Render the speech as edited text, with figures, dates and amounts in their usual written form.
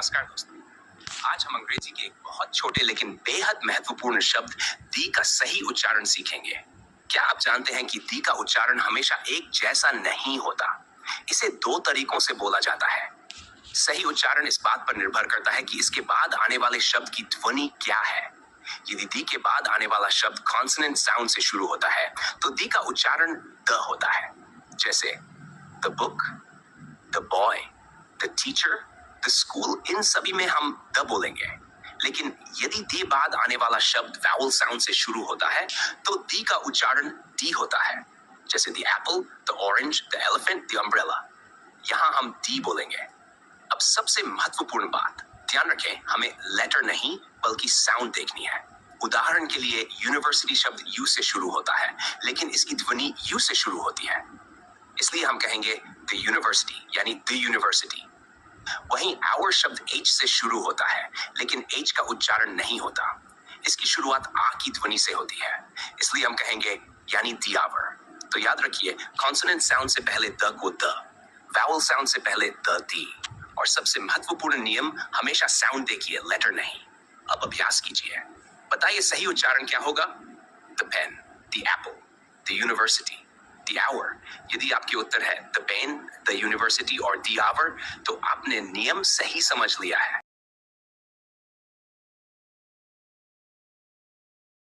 नमस्कार दोस्तों। आज हम अंग्रेजी के एक बहुत छोटे लेकिन बेहद महत्वपूर्ण शब्द दी का सही उच्चारण सीखेंगे। क्या आप जानते हैं कि दी का उच्चारण हमेशा एक जैसा नहीं होता? इसे दो तरीकों से बोला जाता है। सही उच्चारण इस बात पर निर्भर करता है कि इसके बाद आने वाले शब्द की ध्वनि क्या है। यदि दी के बाद आने वाला शब्द कॉन्सोनेंट साउंड से शुरू होता है तो दी का उच्चारण द होता है। जैसे the book, the boy, the teacher, the school, इन सभी में हम द बोलेंगे। लेकिन यदि दी बाद आने वाला शब्द वावल साउंड से शुरू होता है तो दी का उच्चारण डी होता है। जैसे the apple, the orange, the elephant, the umbrella, यहां हम डी बोलेंगे। अब सबसे महत्वपूर्ण बात, ध्यान रखें, हमें लेटर नहीं बल्कि साउंड देखनी है। उदाहरण के लिए यूनिवर्सिटी शब्द यू से शुरू होता है लेकिन इसकी ध्वनि यू से शुरू होती है, इसलिए हम कहेंगे द यूनिवर्सिटी यानी द यूनिवर्सिटी। वहीं आवर शब्द एच से शुरू होता है लेकिन एच का उच्चारण नहीं होता, इसकी शुरुआत आ की ध्वनि से होती है, इसलिए हम कहेंगे यानी द आवर। तो याद रखिए, कॉन्सोनेंट साउंड से पहले द को द, वावल साउंड से पहले द दी। और सबसे महत्वपूर्ण नियम, हमेशा साउंड देखिए, लेटर नहीं। अब अभ्यास कीजिए, बताइए सही उच्चारण क्या होगा? The pen, the apple, the university, the hour. यदि आपके उत्तर है द पेन, द यूनिवर्सिटी और द आवर, तो आपने नियम सही समझ लिया है।